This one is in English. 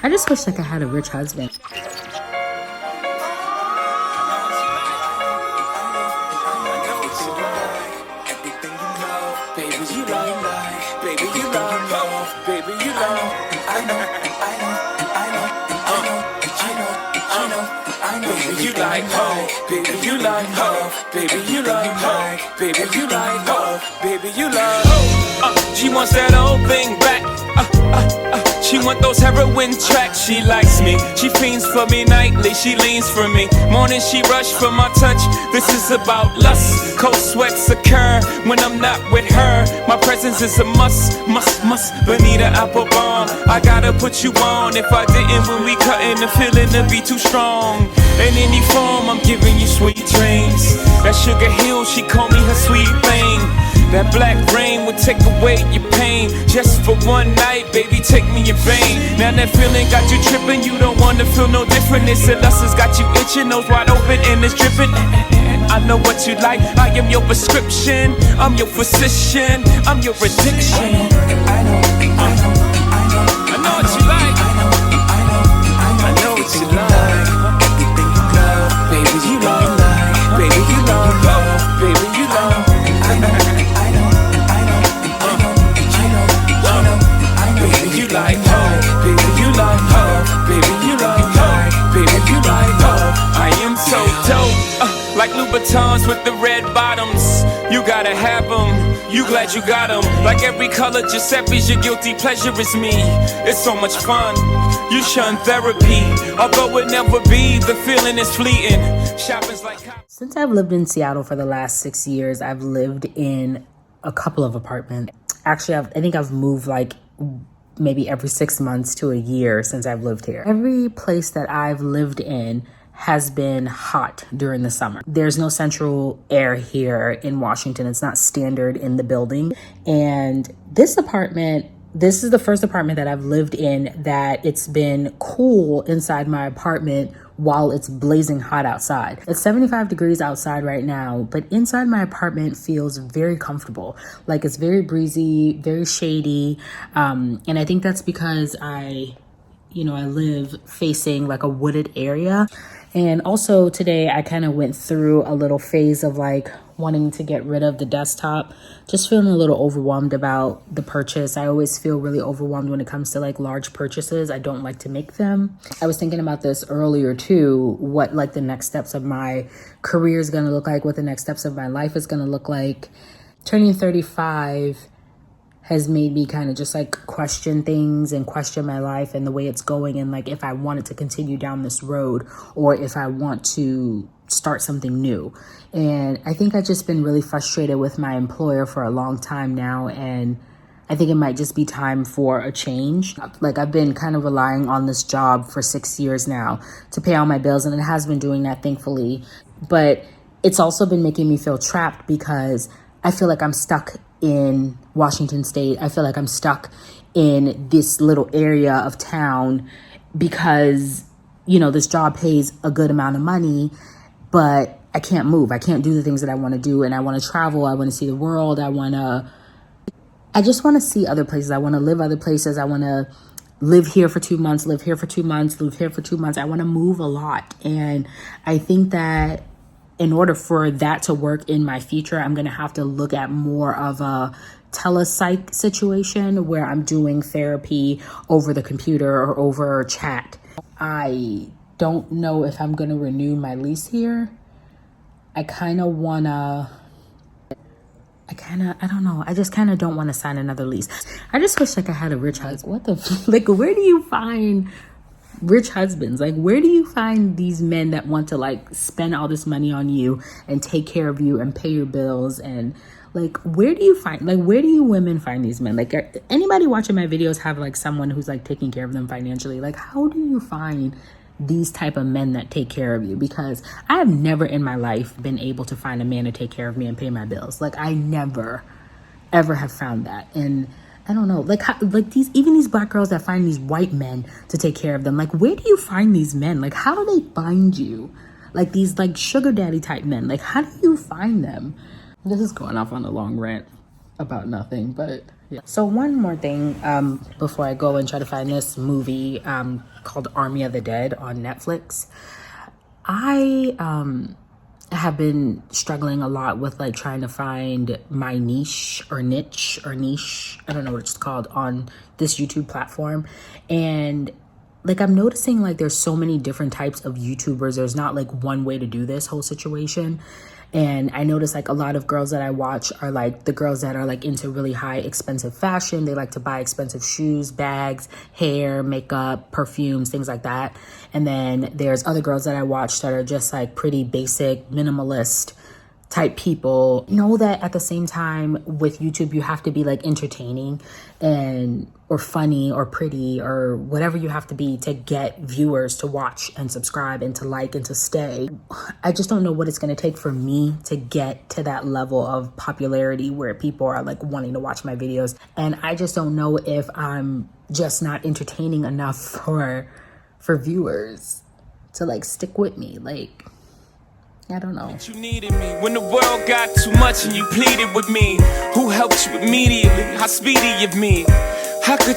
I just wish like I had a rich husband. Baby, you like hope, baby, you like hope, baby, you like hope, baby, you like hope, baby, you like hope. She wants that old thing back. She want those heroin tracks. She likes me, she fiends for me nightly. She leans for me, morning she rush for my touch. This is about lust. Cold sweats occur when I'm not with her. My presence is a must. Bonita Applebomb, I gotta put you on. If I didn't, when we cutting, the feeling to be too strong. In any form, I'm giving you sweet dreams. That Sugar Hill, she call me her sweet thing. That black rain would take away your pain. Just for one night, baby, take me in vain. Now that feeling got you tripping, you don't wanna feel no different. This lust has got you itching, nose wide open and it's dripping. I know what you like, I am your prescription. I'm your physician, I'm your addiction. I know what you like. I know what you like. Everything you love, baby, you love. Baby, you love, baby, you love. Baby, you like hope, baby, you like hope, baby, you like hope, baby, you like hope. I am so dope, like Louboutins with the red bottoms. You gotta have them, you glad you got them. Like every color Giuseppe's, your guilty pleasure is me. It's so much fun, you shun therapy. Although it never be, the feeling is fleeting. Shopping's like... Since I've lived in Seattle for the last 6 years, I've lived in a couple of apartments. Actually, I think I've moved like maybe every 6 months to a year since I've lived here. Every place that I've lived in has been hot during the summer. There's no central air here in Washington. It's not standard in the building. And this is the first apartment that I've lived in that it's been cool inside my apartment while it's blazing hot outside. It's 75 degrees outside right now, but inside my apartment feels very comfortable. Like it's very breezy, very shady. And I think that's because I live facing like a wooded area. And also today I kind of went through a little phase of like wanting to get rid of the desktop, just feeling a little overwhelmed about the purchase. I always feel really overwhelmed when it comes to like large purchases. I don't like to make them. I was thinking about this earlier too, what like the next steps of my career is going to look like, what the next steps of my life is going to look like. Turning 35 has made me kind of just like question things and question my life and the way it's going, and like if I wanted to continue down this road or if I want to start something new. And I think I've just been really frustrated with my employer for a long time now, and I think it might just be time for a change. Like I've been kind of relying on this job for 6 years now to pay all my bills, and it has been doing that, thankfully. But it's also been making me feel trapped because I feel like I'm stuck in Washington State. I feel like I'm stuck in this little area of town because, this job pays a good amount of money, but I can't move. I can't do the things that I want to do, and I want to travel. I want to see the world. I just want to see other places. I want to live other places. I want to live here for 2 months, live here for 2 months, live here for 2 months. I want to move a lot. And I think that in order for that to work in my future, I'm going to have to look at more of a telepsych situation where I'm doing therapy over the computer or over chat. I don't know if I'm going to renew my lease here. I just kind of don't want to sign another lease. I just wish like I had a rich husband. Like, where do you find rich husbands? Like, where do you find these men that want to like spend all this money on you and take care of you and pay your bills? And like, where do you women find these men? Like, anybody watching my videos have like someone who's like taking care of them financially? Like, how do you find these type of men that take care of you? Because I have never in my life been able to find a man to take care of me and pay my bills. Like, I never ever have found that. And I don't know, like these black girls that find these white men to take care of them, like, where do you find these men? Like, how do they find you? Like, these like sugar daddy type men, like, how do you find them? This is going off on a long rant about nothing, but So one more thing before I go and try to find this movie called Army of the Dead on Netflix. I have been struggling a lot with like trying to find my niche, I don't know what it's called, on this YouTube platform. And like I'm noticing like there's so many different types of YouTubers. There's not like one way to do this whole situation. And I notice like a lot of girls that I watch are like the girls that are like into really high expensive fashion. They like to buy expensive shoes, bags, hair, makeup, perfumes, things like that. And then there's other girls that I watch that are just like pretty basic, minimalist type people. Know that at the same time with YouTube, you have to be like entertaining and or funny or pretty or whatever you have to be to get viewers to watch and subscribe and to like and to stay. I just don't know what it's going to take for me to get to that level of popularity where people are like wanting to watch my videos. And I just don't know if I'm just not entertaining enough for viewers to like stick with me. Like, I don't know. You needed me when the world got too much and you pleaded with me. Who helped you immediately? How speedy of me? How could you